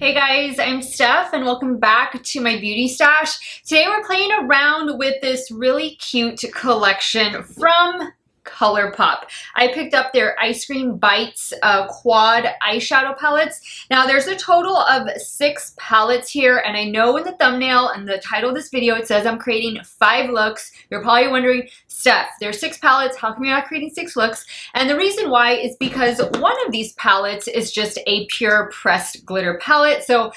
Hey guys, I'm Steph and welcome back to my beauty stash. Today we're playing around with this really cute collection from ColourPop. I picked up their Ice Cream Bites quad eyeshadow palettes. Now there's a total of 6 palettes here, and I know in the thumbnail and the title of this video it says I'm creating 5 looks. You're probably wondering, Steph, there's 6 palettes, how come you're not creating 6 looks? And the reason why is because one of these palettes is just a pure pressed glitter palette. So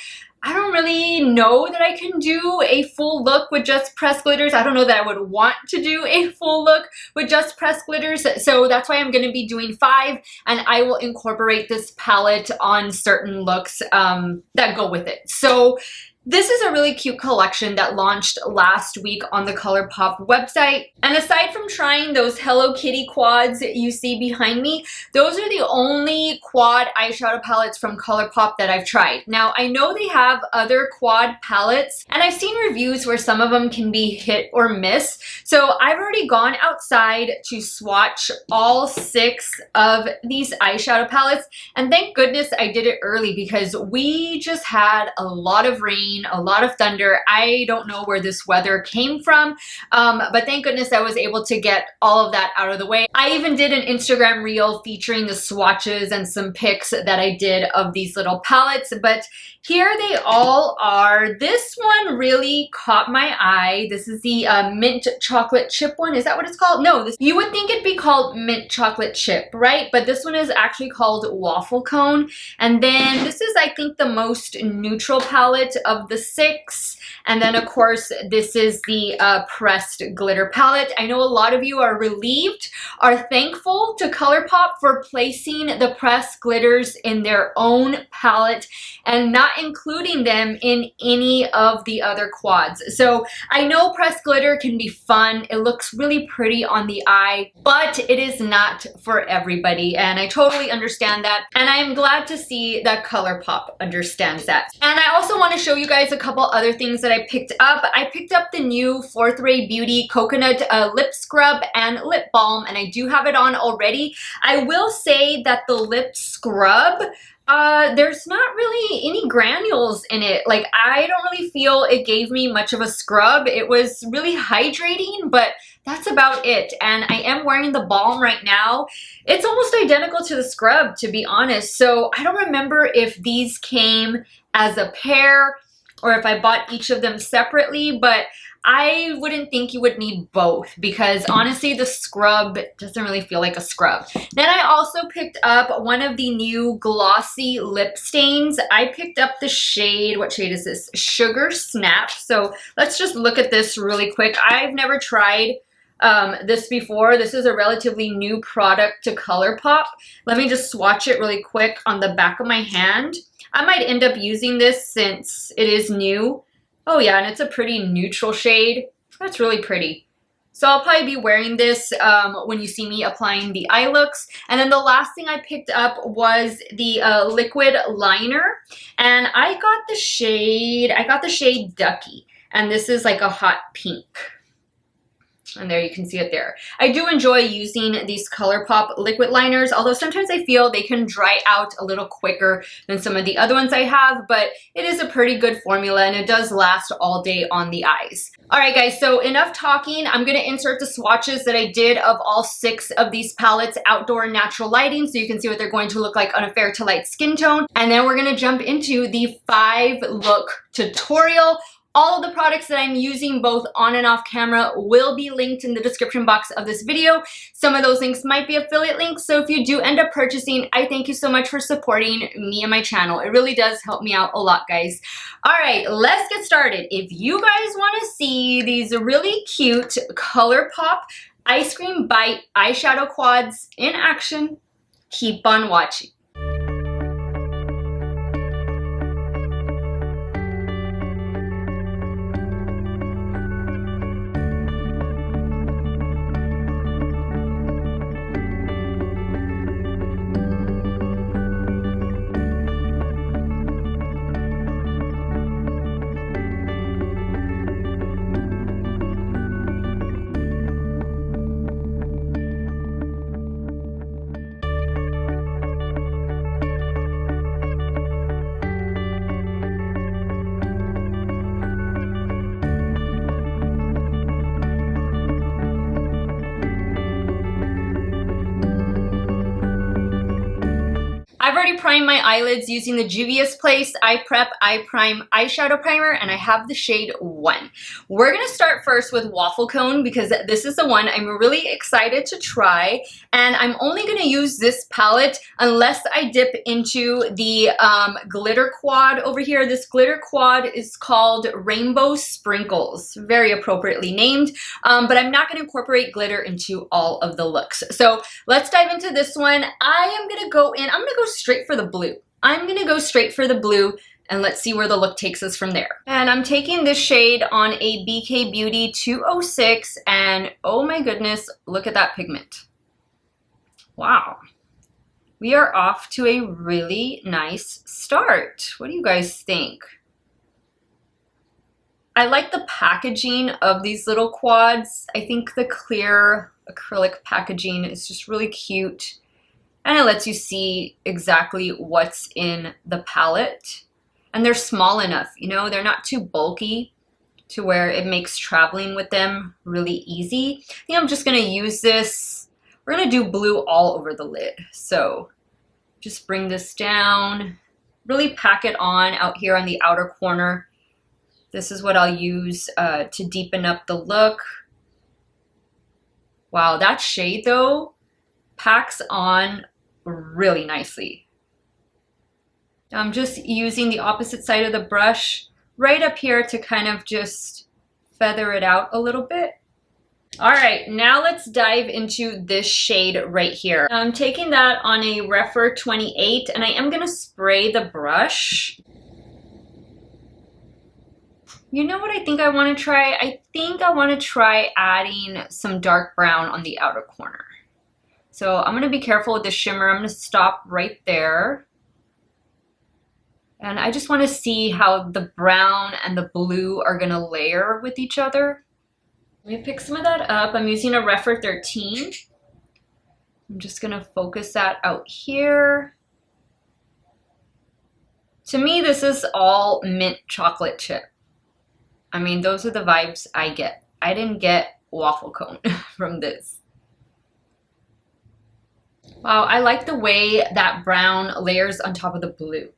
I don't really know that I can do a full look with just pressed glitters. I don't know that I would want to do a full look with just pressed glitters. So that's why I'm going to be doing 5, and I will incorporate this palette on certain looks that go with it. So this is a really cute collection that launched last week on the ColourPop website. And aside from trying those Hello Kitty quads you see behind me, those are the only quad eyeshadow palettes from ColourPop that I've tried. Now, I know they have other quad palettes, and I've seen reviews where some of them can be hit or miss. So I've already gone outside to swatch all 6 of these eyeshadow palettes. And thank goodness I did it early because we just had a lot of rain, a lot of thunder. I don't know where this weather came from, but thank goodness I was able to get all of that out of the way. I even did an Instagram reel featuring the swatches and some pics that I did of these little palettes, but here they all are. This one really caught my eye. This is the mint chocolate chip one. Is that what it's called? No, you would think it'd be called mint chocolate chip, right? But this one is actually called Waffle Cone. And then this is, I think, the most neutral palette of the 6. And then, of course, this is the pressed glitter palette. I know a lot of you are relieved, are thankful to ColourPop for placing the pressed glitters in their own palette and not including them in any of the other quads. So I know pressed glitter can be fun. It looks really pretty on the eye, but it is not for everybody. And I totally understand that. And I'm glad to see that ColourPop understands that. And I also want to show you guys a couple other things that I picked up. I picked up the new 4th Ray Beauty Coconut Lip Scrub and Lip Balm, and I do have it on already. I will say that the lip scrub, there's not really any granules in it. Like, I don't really feel it gave me much of a scrub. It was really hydrating, but that's about it. And I am wearing the balm right now. It's almost identical to the scrub, to be honest. So I don't remember if these came as a pair or if I bought each of them separately, but I wouldn't think you would need both because honestly the scrub doesn't really feel like a scrub. Then I also picked up one of the new glossy lip stains. I picked up the shade, what shade is this? Sugar Snap. So let's just look at this really quick. I've never tried this before. This is a relatively new product to ColourPop. Let me just swatch it really quick on the back of my hand. I might end up using this since it is new. Oh yeah, and it's a pretty neutral shade. That's really pretty. So I'll probably be wearing this when you see me applying the eye looks. And then the last thing I picked up was the liquid liner. And I got the shade Ducky. And this is like a hot pink. And there you can see it there. I do enjoy using these ColourPop liquid liners, although sometimes I feel they can dry out a little quicker than some of the other ones I have, but it is a pretty good formula and it does last all day on the eyes. All right, guys, so enough talking. I'm going to insert the swatches that I did of all 6 of these palettes, outdoor and natural lighting, so you can see what they're going to look like on a fair to light skin tone. And then we're going to jump into the 5 look tutorial. All of the products that I'm using both on and off camera will be linked in the description box of this video. Some of those links might be affiliate links, so if you do end up purchasing, I thank you so much for supporting me and my channel. It really does help me out a lot, guys. All right, let's get started. If you guys want to see these really cute ColourPop Ice Cream Bite eyeshadow quads in action, keep on watching. already primed my eyelids using the Juvia's Place Eye Prep Eye Prime Eyeshadow Primer, and I have the shade 1. We're going to start first with Waffle Cone because this is the one I'm really excited to try, and I'm only going to use this palette unless I dip into the glitter quad over here. This glitter quad is called Rainbow Sprinkles, very appropriately named, but I'm not going to incorporate glitter into all of the looks. So let's dive into this one. I'm going to go straight for the blue. I'm going to go straight for the blue, and let's see where the look takes us from there. And I'm taking this shade on a BK Beauty 206, and oh my goodness, look at that pigment. Wow. We are off to a really nice start. What do you guys think? I like the packaging of these little quads. I think the clear acrylic packaging is just really cute. And it lets you see exactly what's in the palette. And they're small enough, you know, they're not too bulky to where it makes traveling with them really easy. I think I'm just gonna use this. We're gonna do blue all over the lid. So just bring this down, really pack it on out here on the outer corner. This is what I'll use to deepen up the look. Wow, that shade though packs on really nicely. I'm just using the opposite side of the brush right up here to kind of just feather it out a little bit. All right, now let's dive into this shade right here. I'm taking that on a Refer 28, and I am gonna spray the brush. You know what I think I wanna try? I think I wanna try adding some dark brown on the outer corner. So I'm gonna be careful with the shimmer. I'm gonna stop right there. And I just wanna see how the brown and the blue are gonna layer with each other. Let me pick some of that up. I'm using a Refer 13. I'm just gonna focus that out here. To me, this is all mint chocolate chip. I mean, those are the vibes I get. I didn't get Waffle Cone from this. Wow, I like the way that brown layers on top of the blue.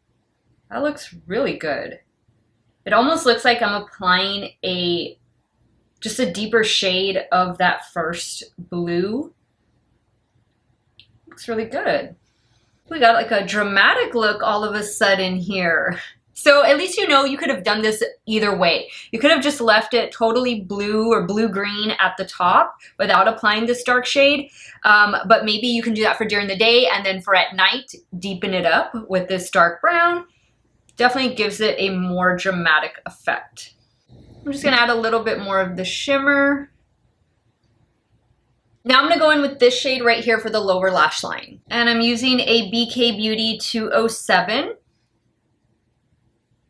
That looks really good. It almost looks like I'm applying just a deeper shade of that first blue. Looks really good. We got like a dramatic look all of a sudden here. So at least you know you could have done this either way. You could have just left it totally blue or blue-green at the top without applying this dark shade. But maybe you can do that for during the day, and then for at night, deepen it up with this dark brown. Definitely gives it a more dramatic effect. I'm just gonna add a little bit more of the shimmer. Now I'm gonna go in with this shade right here for the lower lash line. And I'm using a BK Beauty 207.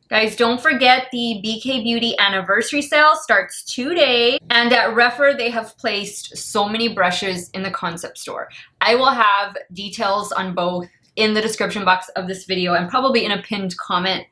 Guys, don't forget the BK Beauty anniversary sale starts today. And at Refer, they have placed so many brushes in the concept store. I will have details on both in the description box of this video and probably in a pinned comment,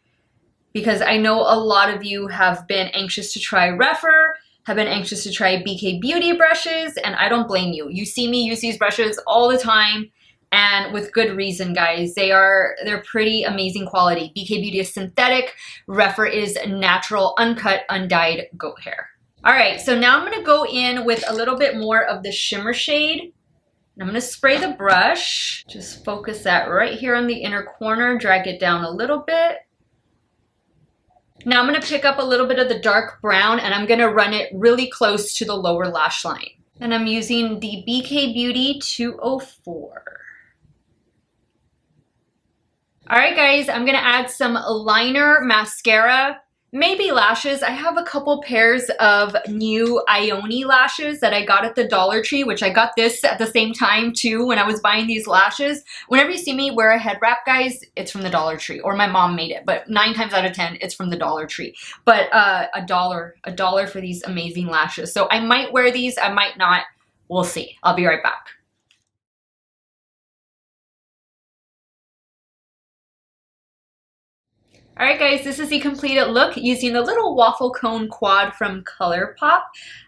because I know a lot of you have been anxious to try Refer, have been anxious to try BK Beauty brushes, and I don't blame you. You see me use these brushes all the time. And with good reason, guys. They're pretty amazing quality. BK Beauty is synthetic. Refer is natural, uncut, undyed goat hair. All right, so now I'm gonna go in with a little bit more of the shimmer shade. And I'm gonna spray the brush. Just focus that right here on the inner corner, drag it down a little bit. Now I'm gonna pick up a little bit of the dark brown, and I'm gonna run it really close to the lower lash line. And I'm using the BK Beauty 204. All right, guys, I'm gonna add some liner, mascara, maybe lashes. I have a couple pairs of new Ioni lashes that I got at the Dollar Tree, which I got this at the same time too when I was buying these lashes. Whenever you see me wear a head wrap, guys, it's from the Dollar Tree, or my mom made it, but 9 times out of 10, it's from the Dollar Tree. But a dollar for these amazing lashes. So I might wear these, I might not, we'll see. I'll be right back. All right, guys, this is the completed look using the little waffle cone quad from ColourPop.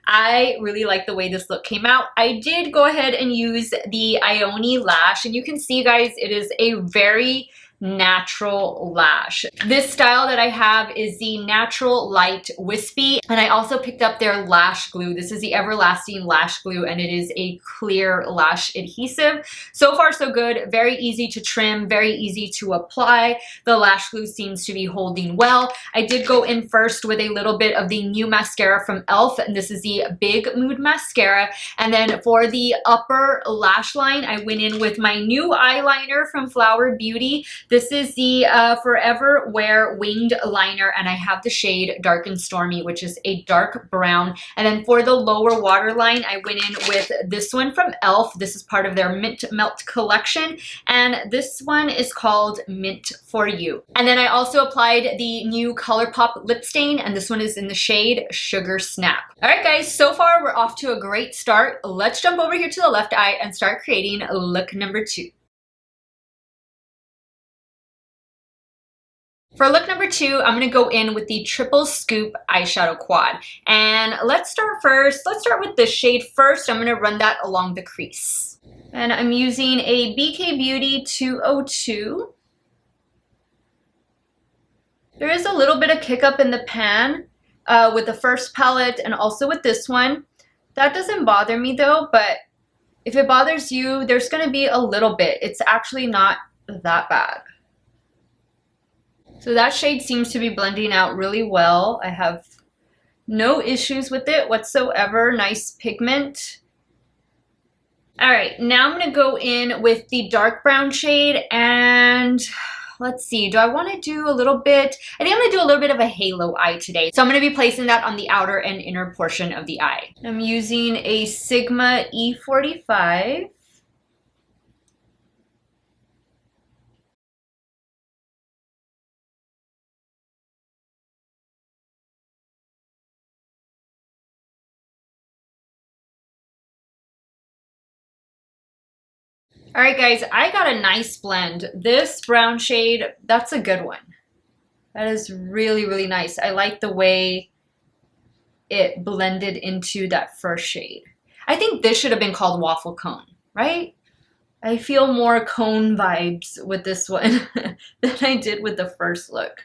I really like the way this look came out. I did go ahead and use the Ioni lash, and you can see, guys, it is a very Natural Lash. This style that I have is the Natural Light Wispy, and I also picked up their lash glue. This is the Everlasting Lash Glue, and it is a clear lash adhesive. So far so good, very easy to trim, very easy to apply. The lash glue seems to be holding well. I did go in first with a little bit of the new mascara from e.l.f., and this is the Big Mood Mascara. And then for the upper lash line, I went in with my new eyeliner from Flower Beauty. This is the Forever Wear Winged Liner, and I have the shade Dark and Stormy, which is a dark brown. And then for the lower waterline, I went in with this one from e.l.f. This is part of their Mint Melt collection, and this one is called Mint For You. And then I also applied the new ColourPop lip stain, and this one is in the shade Sugar Snap. All right, guys, so far we're off to a great start. Let's jump over here to the left eye and start creating look number 2. For look number 2, I'm going to go in with the Triple Scoop Eyeshadow Quad. And let's start with the shade first. I'm going to run that along the crease. And I'm using a BK Beauty 202. There is a little bit of kick up in the pan with the first palette and also with this one. That doesn't bother me though, but if it bothers you, there's going to be a little bit. It's actually not that bad. So that shade seems to be blending out really well. I have no issues with it whatsoever. Nice pigment. All right, now I'm going to go in with the dark brown shade, and let's see, do I want to do a little bit? I think I'm going to do a little bit of a halo eye today. So I'm going to be placing that on the outer and inner portion of the eye. I'm using a Sigma E45. All right, guys, I got a nice blend. This brown shade, that's a good one. That is really, really nice. I like the way it blended into that first shade. I think this should have been called Waffle Cone, right? I feel more cone vibes with this one than I did with the first look.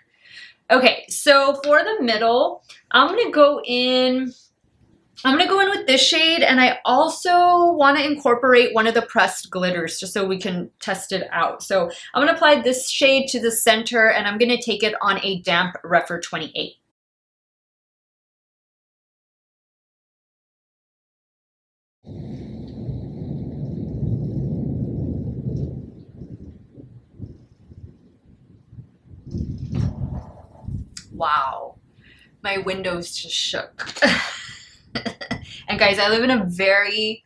Okay, so for the middle, I'm gonna go in with this shade, and I also want to incorporate one of the pressed glitters just so we can test it out. So I'm going to apply this shade to the center, and I'm going to take it on a damp Rephr 28. Wow, my windows just shook. And guys, I live in a very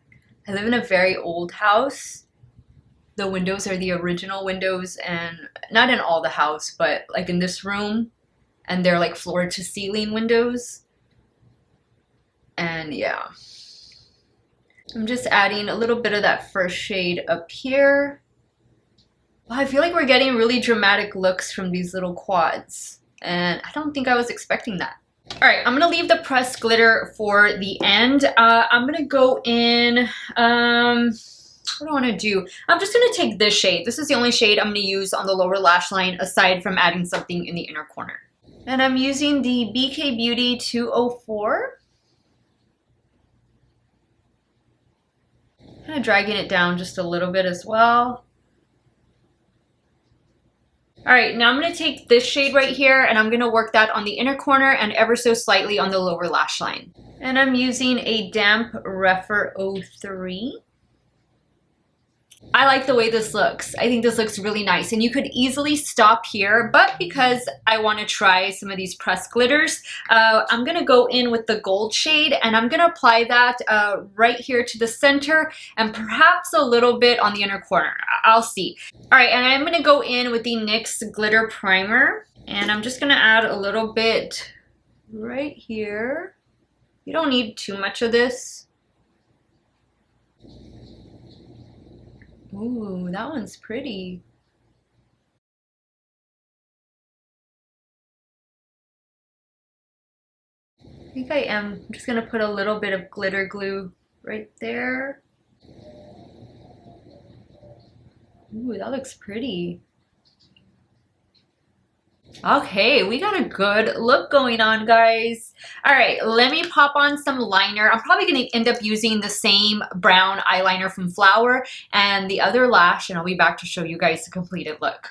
old house. The windows are the original windows, and not in all the house, but like in this room, and they're like floor to ceiling windows. And yeah, I'm just adding a little bit of that first shade up here. Wow, I feel like we're getting really dramatic looks from these little quads, and I don't think I was expecting that. All right, I'm gonna leave the pressed glitter for the end. I'm gonna go in, what do I wanna do? I'm just gonna take this shade. This is the only shade I'm gonna use on the lower lash line aside from adding something in the inner corner. And I'm using the BK Beauty 204. Kind of dragging it down just a little bit as well. All right, now I'm going to take this shade right here, and I'm going to work that on the inner corner and ever so slightly on the lower lash line. And I'm using a damp Rephr 03. I like the way this looks. I think this looks really nice, and you could easily stop here, but because I want to try some of these pressed glitters, I'm going to go in with the gold shade, and I'm going to apply that right here to the center and perhaps a little bit on the inner corner. I'll see. All right, and I'm going to go in with the NYX Glitter Primer, and I'm just going to add a little bit right here. You don't need too much of this. Ooh, that one's pretty. I think I am. I'm just gonna put a little bit of glitter glue right there. Ooh, that looks pretty. Okay, we got a good look going on, guys. All right, let me pop on some liner. I'm probably going to end up using the same brown eyeliner from Flower and the other lash, and I'll be back to show you guys the completed look.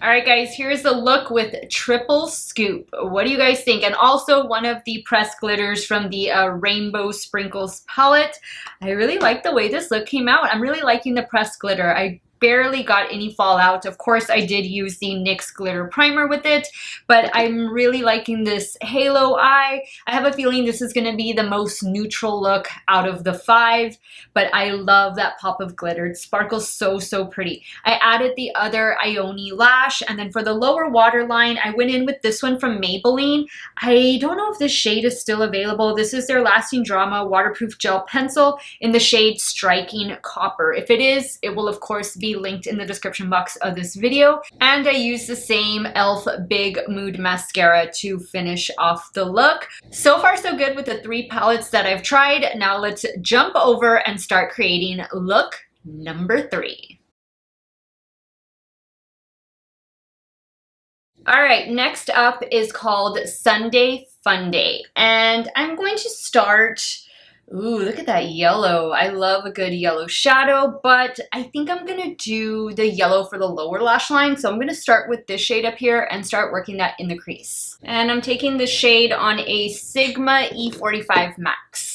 All right, guys, here's the look with triple scoop. What do you guys think? And also one of the pressed glitters from the Rainbow Sprinkles palette. I really like the way this look came out. I'm really liking the pressed glitter. I barely got any fallout. Of course, I did use the NYX glitter primer with it, but I'm really liking this halo eye. I have a feeling this is going to be the most neutral look out of the 5, but I love that pop of glitter. It sparkles so, so pretty. I added the other Ione lash, and then for the lower waterline, I went in with this one from Maybelline. I don't know if this shade is still available. This is their Lasting Drama Waterproof Gel Pencil in the shade Striking Copper. If it is, it will of course be linked in the description box of this video. And I used the same e.l.f. Big Mood Mascara to finish off the look. So far so good with the 3 palettes that I've tried. Now let's jump over and start creating look number 3. All right, next up is called Sundae Funday. And I'm going to start, ooh, look at that yellow. I love a good yellow shadow, but I think I'm gonna do the yellow for the lower lash line. So I'm gonna start with this shade up here and start working that in the crease. And I'm taking the shade on a Sigma E45 Max.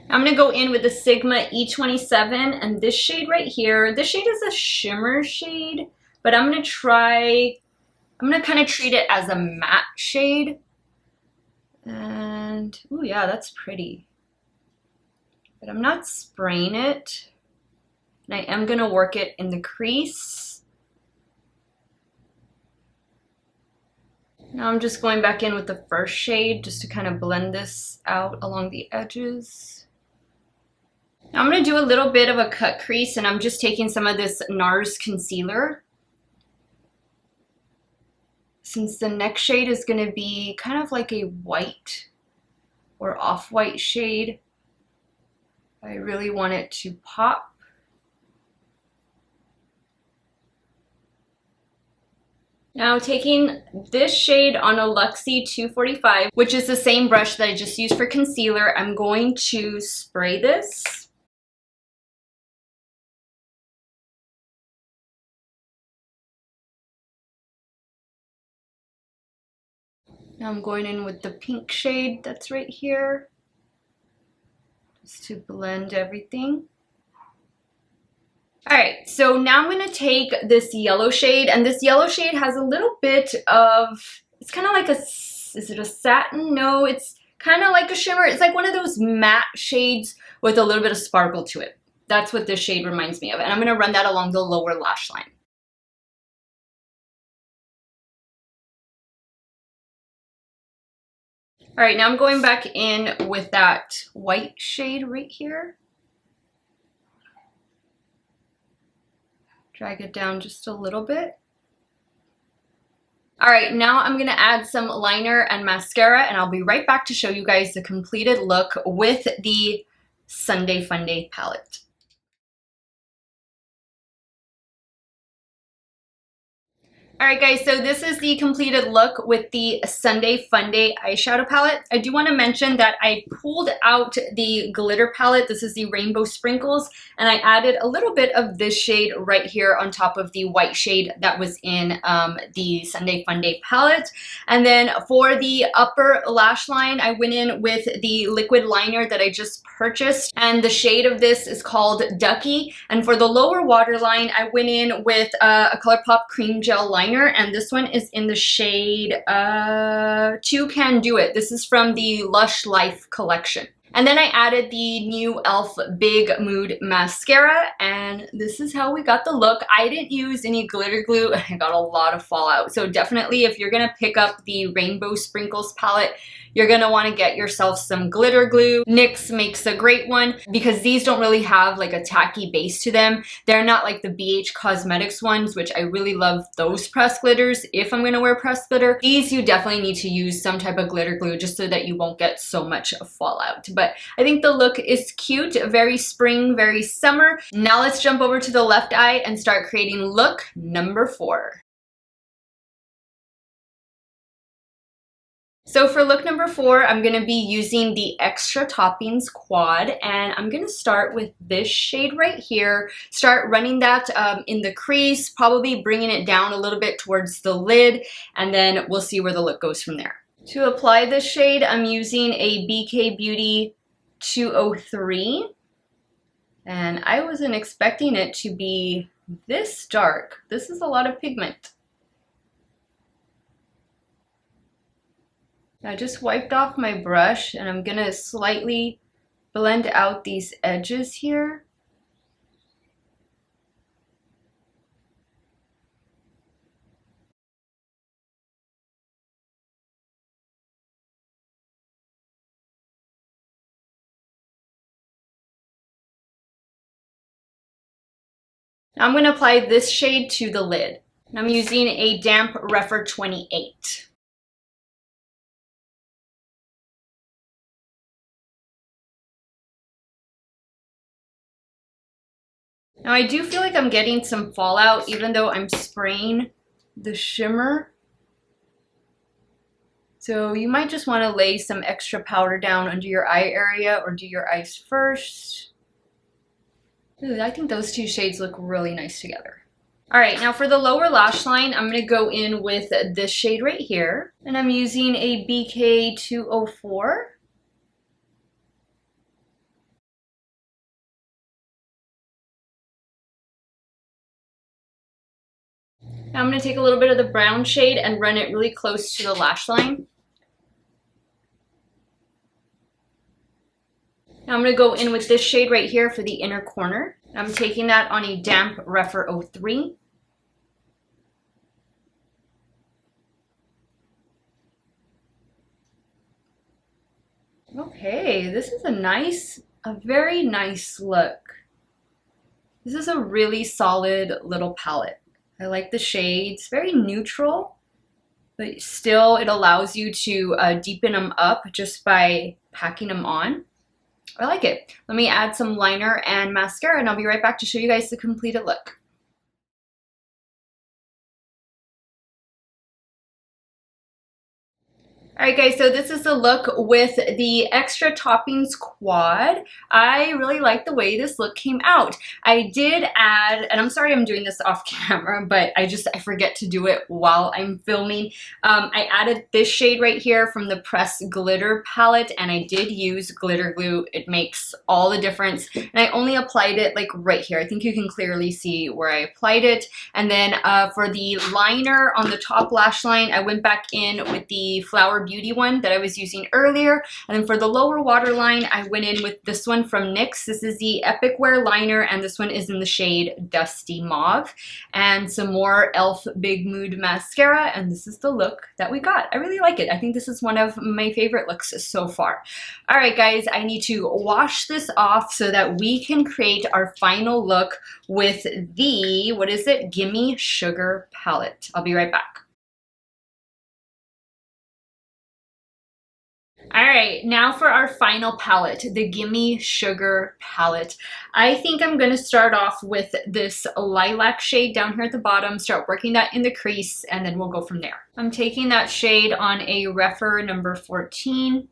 I'm going to go in with the Sigma E27 and this shade right here. This shade is a shimmer shade, but I'm going to kind of treat it as a matte shade. And, ooh, yeah, that's pretty. But I'm not spraying it. And I am going to work it in the crease. Now I'm just going back in with the first shade just to kind of blend this out along the edges. Now I'm going to do a little bit of a cut crease, and I'm just taking some of this NARS concealer. Since the next shade is going to be kind of like a white or off-white shade, I really want it to pop. Now taking this shade on a Luxie 245, which is the same brush that I just used for concealer, I'm going to spray this. Now I'm going in with the pink shade that's right here, just to blend everything. All right, so now I'm gonna take this yellow shade, and this yellow shade has a little bit of, it's kind of like a, is it a satin? No, it's kind of like a shimmer. It's like one of those matte shades with a little bit of sparkle to it. That's what this shade reminds me of, and I'm gonna run that along the lower lash line. All right, now I'm going back in with that white shade right here. Drag it down just a little bit. All right, now I'm gonna add some liner and mascara, and I'll be right back to show you guys the completed look with the Sundae Funday palette. All right, guys, so this is the completed look with the Sundae Funday eyeshadow palette. I do want to mention that I pulled out the glitter palette. This is the Rainbow Sprinkles, and I added a little bit of this shade right here on top of the white shade that was in the Sundae Funday palette. And then for the upper lash line, I went in with the liquid liner that I just purchased, and the shade of this is called Ducky. And for the lower waterline, I went in with a ColourPop cream gel liner, and this one is in the shade Two Can Do It. This is from the Lush Life collection. And then I added the new e.l.f. Big Mood Mascara, and this is how we got the look. I didn't use any glitter glue, and I got a lot of fallout. So definitely if you're gonna pick up the Rainbow Sprinkles palette, you're gonna wanna get yourself some glitter glue. NYX makes a great one because these don't really have like a tacky base to them. They're not like the BH Cosmetics ones, which I really love those pressed glitters if I'm gonna wear pressed glitter. These you definitely need to use some type of glitter glue just so that you won't get so much fallout. But I think the look is cute, very spring, very summer. Now let's jump over to the left eye and start creating look number 4. So for look number 4, I'm going to be using the Extra Toppings Quad, and I'm going to start with this shade right here. Start running that in the crease, probably bringing it down a little bit towards the lid, and then we'll see where the look goes from there. To apply this shade, I'm using a BK Beauty 203, and I wasn't expecting it to be this dark. This is a lot of pigment. I just wiped off my brush and I'm gonna slightly blend out these edges here. Now I'm gonna apply this shade to the lid. And I'm using a damp Rephr 28. Now I do feel like I'm getting some fallout even though I'm spraying the shimmer. So you might just want to lay some extra powder down under your eye area or do your eyes first. Ooh, I think those two shades look really nice together. All right, now for the lower lash line, I'm going to go in with this shade right here. And I'm using a BK 204. Now I'm going to take a little bit of the brown shade and run it really close to the lash line. Now I'm going to go in with this shade right here for the inner corner. I'm taking that on a damp Rephr 03. Okay, this is a very nice look. This is a really solid little palette. I like the shades, very neutral, but still it allows you to deepen them up just by packing them on. I like it. Let me add some liner and mascara and I'll be right back to show you guys the completed look. Alright guys, so this is the look with the Extra Toppings Quad. I really like the way this look came out. I did add, and I'm sorry I'm doing this off camera, but I forget to do it while I'm filming. I added this shade right here from the Press Glitter palette, and I did use glitter glue. It makes all the difference. And I only applied it like right here. I think you can clearly see where I applied it. And then for the liner on the top lash line, I went back in with the Flower Beauty one that I was using earlier. And then for the lower waterline, I went in with this one from NYX. This is the Epic Wear liner, and this one is in the shade Dusty Mauve. And some more e.l.f. Big Mood mascara, and this is the look that we got. I really like it. I think this is one of my favorite looks so far. All right, guys, I need to wash this off so that we can create our final look with the, what is it? Gimme Sugar palette. I'll be right back. Alright, now for our final palette, the Gimme Sugar palette. I think I'm going to start off with this lilac shade down here at the bottom, start working that in the crease, and then we'll go from there. I'm taking that shade on a Rephr number 14.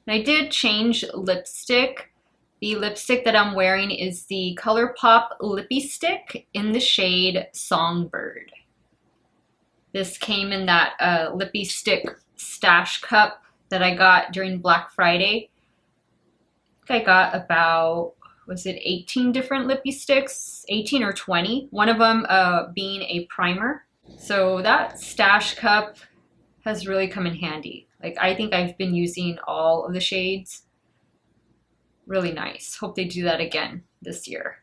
And I did change lipstick. The lipstick that I'm wearing is the ColourPop Lippy Stick in the shade Songbird. This came in that Lippy Stick stash cup that I got during Black Friday. I think I got about, was it 18 different lippy sticks? 18 or 20. One of them being a primer. So that stash cup has really come in handy. Like, I think I've been using all of the shades. Really nice. Hope they do that again this year.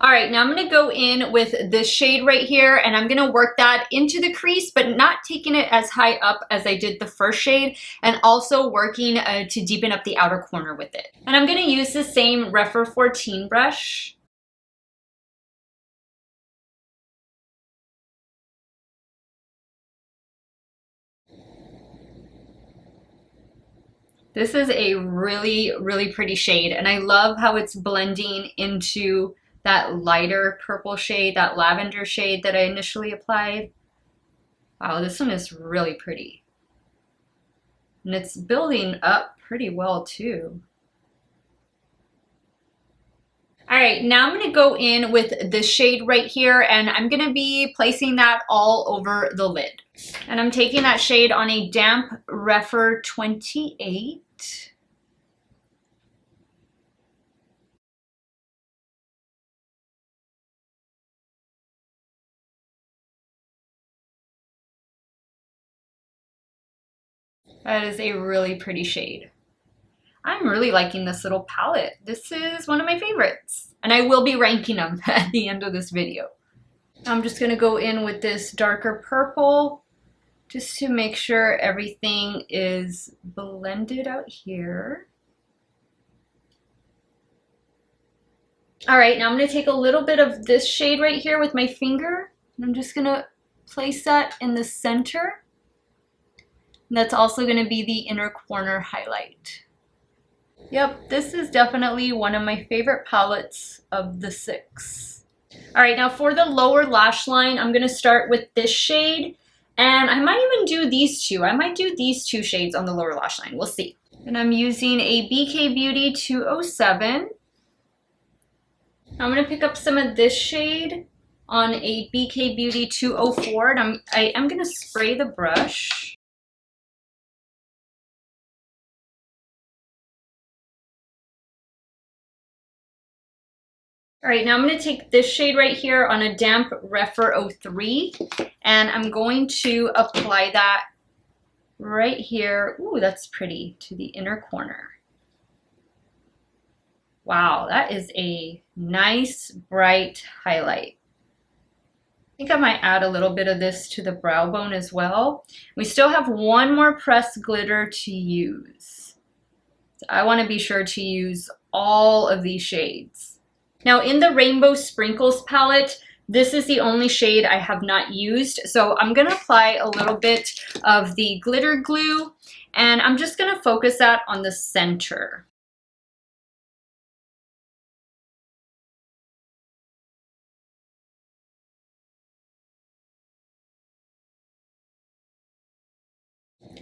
All right, now I'm going to go in with this shade right here, and I'm going to work that into the crease, but not taking it as high up as I did the first shade, and also working to deepen up the outer corner with it. And I'm going to use the same Rephr 14 brush. This is a really, really pretty shade, and I love how it's blending into that lighter purple shade, that lavender shade that I initially applied. Wow, this one is really pretty. And it's building up pretty well too. All right, now I'm gonna go in with this shade right here, and I'm gonna be placing that all over the lid. And I'm taking that shade on a damp Rephr 28. That is a really pretty shade. I'm really liking this little palette. This is one of my favorites, and I will be ranking them at the end of this video. I'm just gonna go in with this darker purple just to make sure everything is blended out here. All right, now I'm gonna take a little bit of this shade right here with my finger, and I'm just gonna place that in the center. And that's also gonna be the inner corner highlight. Yep, this is definitely one of my favorite palettes of the 6. All right, now for the lower lash line, I'm gonna start with this shade, and I might even do these two. I might do these two shades on the lower lash line, we'll see. And I'm using a BK Beauty 207. I'm gonna pick up some of this shade on a BK Beauty 204, and I am gonna spray the brush. All right, now I'm going to take this shade right here on a damp Rephr 03, and I'm going to apply that right here. Ooh, that's pretty, to the inner corner. Wow, that is a nice, bright highlight. I think I might add a little bit of this to the brow bone as well. We still have one more pressed glitter to use. So I want to be sure to use all of these shades. Now in the Rainbow Sprinkles palette, this is the only shade I have not used. So I'm gonna apply a little bit of the glitter glue, and I'm just gonna focus that on the center.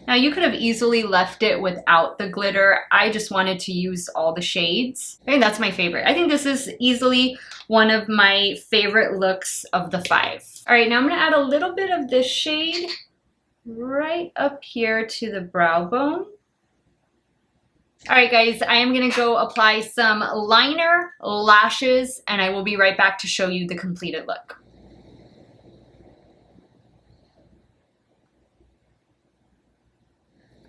Now you could have easily left it without the glitter. I just wanted to use all the shades. I think that's my favorite. I think this is easily one of my favorite looks of the 5. All right, now I'm gonna add a little bit of this shade right up here to the brow bone. All right, guys, I am gonna go apply some liner, lashes, and I will be right back to show you the completed look.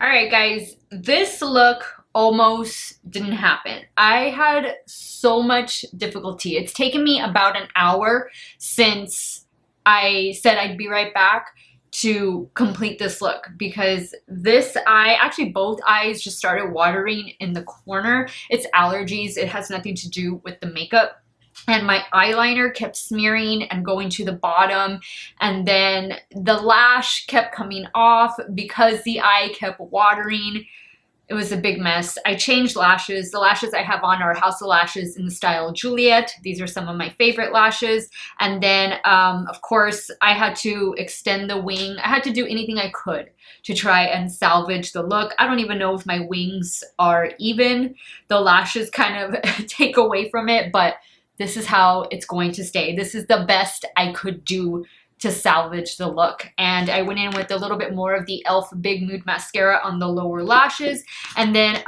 All right, guys, this look almost didn't happen. I had so much difficulty. It's taken me about an hour since I said I'd be right back to complete this look, because this eye, actually both eyes, just started watering in the corner. It's allergies. It has nothing to do with the makeup. And my eyeliner kept smearing and going to the bottom, and then the lash kept coming off because the eye kept watering. It was a big mess. I changed lashes. The lashes I have on are House of Lashes in the style Juliet. These are some of my favorite lashes. And then, of course, I had to extend the wing. I had to do anything I could to try and salvage the look. I don't even know if my wings are even. The lashes kind of take away from it, but this is how it's going to stay. This is the best I could do to salvage the look. And I went in with a little bit more of the e.l.f. Big Mood Mascara on the lower lashes. And then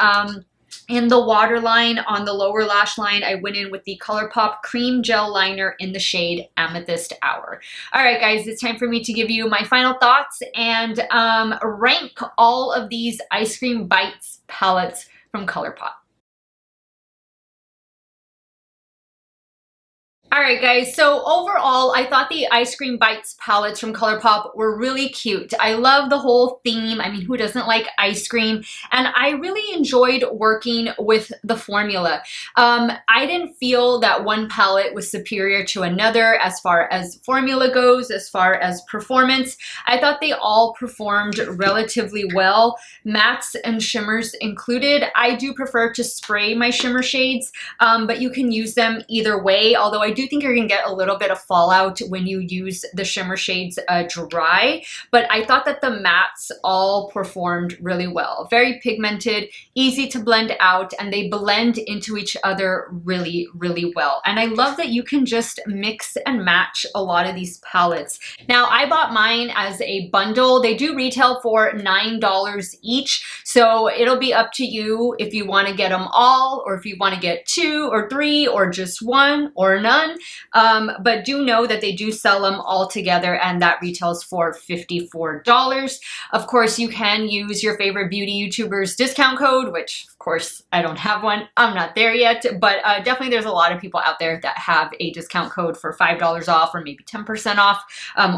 In the waterline on the lower lash line, I went in with the ColourPop Cream Gel Liner in the shade Amethyst Hour. All right, guys, it's time for me to give you my final thoughts and rank all of these Ice Cream Bites palettes from ColourPop. Alright guys, so overall I thought the Ice Cream Bites palettes from ColourPop were really cute. I love the whole theme. I mean, who doesn't like ice cream? And I really enjoyed working with the formula. I didn't feel that one palette was superior to another as far as formula goes, as far as performance. I thought they all performed relatively well, mattes and shimmers included. I do prefer to spray my shimmer shades, but you can use them either way, although I do think you're gonna get a little bit of fallout when you use the shimmer shades dry, but I thought that the mattes all performed really well. Very pigmented, easy to blend out, and they blend into each other really, really well. And I love that you can just mix and match a lot of these palettes. Now, I bought mine as a bundle. They do retail for $9 each, so it'll be up to you if you want to get them all, or if you want to get 2 or 3, or just 1 or none. But do know that they do sell them all together, and that retails for $54. Of course, you can use your favorite beauty YouTuber's discount code, which of course I don't have one. I'm not there yet, but definitely there's a lot of people out there that have a discount code for $5 off or maybe 10% off,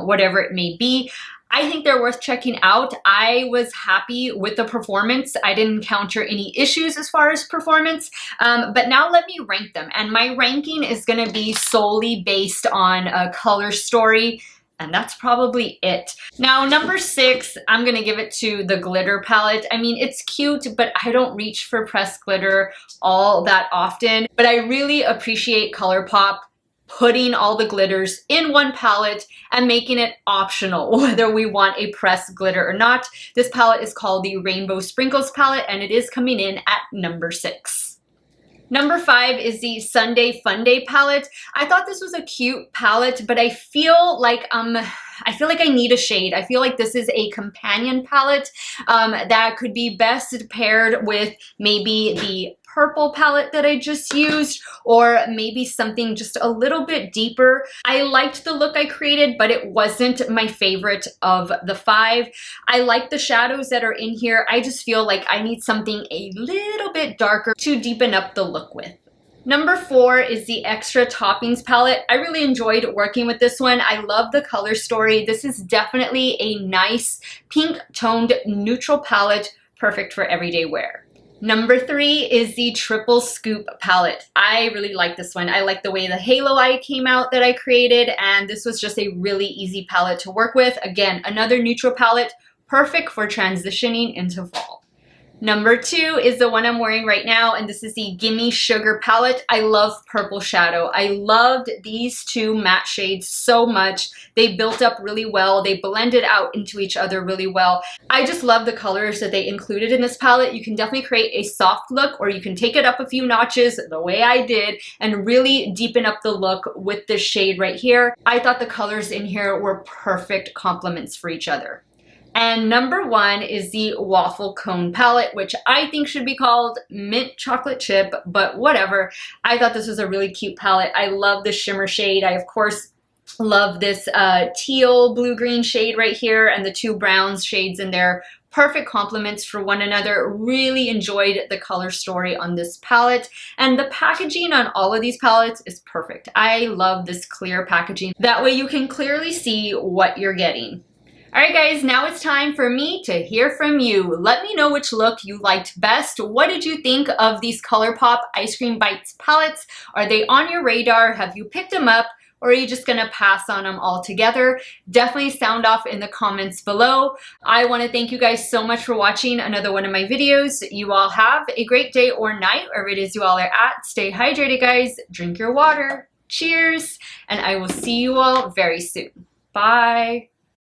whatever it may be. I think they're worth checking out. I was happy with the performance. I didn't encounter any issues as far as performance, but now let me rank them. And my ranking is gonna be solely based on a color story, and that's probably it. Now, number 6, I'm gonna give it to the glitter palette. I mean, it's cute, but I don't reach for pressed glitter all that often, but I really appreciate ColourPop putting all the glitters in one palette and making it optional whether we want a pressed glitter or not. This palette is called the Rainbow Sprinkles palette, and it is coming in at number 6. Number 5 is the Sundae Funday palette. I thought this was a cute palette, but I feel like I need a shade. I feel like this is a companion palette that could be best paired with maybe the purple palette that I just used, or maybe something just a little bit deeper. I liked the look I created, but it wasn't my favorite of the 5. I like the shadows that are in here. I just feel like I need something a little bit darker to deepen up the look with. Number 4 is the Extra Toppings palette. I really enjoyed working with this one. I love the color story. This is definitely a nice pink toned neutral palette, perfect for everyday wear. Number 3 is the Triple Scoop palette. I really like this one. I like the way the halo eye came out that I created, and this was just a really easy palette to work with. Again, another neutral palette, perfect for transitioning into fall. Number 2 is the one I'm wearing right now, and this is the Gimme Sugar palette. I love purple shadow. I loved these two matte shades so much. They built up really well. They blended out into each other really well. I just love the colors that they included in this palette. You can definitely create a soft look, or you can take it up a few notches the way I did and really deepen up the look with this shade right here. I thought the colors in here were perfect complements for each other. And number 1 is the Waffle Cone palette, which I think should be called Mint Chocolate Chip, but whatever. I thought this was a really cute palette. I love the shimmer shade. I, of course, love this teal blue-green shade right here and the 2 browns shades in there. Perfect complements for one another. Really enjoyed the color story on this palette, and the packaging on all of these palettes is perfect. I love this clear packaging. That way you can clearly see what you're getting. Alright guys, now it's time for me to hear from you. Let me know which look you liked best. What did you think of these ColourPop Ice Cream Bites palettes? Are they on your radar? Have you picked them up? Or are you just gonna pass on them altogether? Definitely sound off in the comments below. I wanna thank you guys so much for watching another one of my videos. You all have a great day or night, wherever it is you all are at. Stay hydrated, guys. Drink your water. Cheers. And I will see you all very soon. Bye.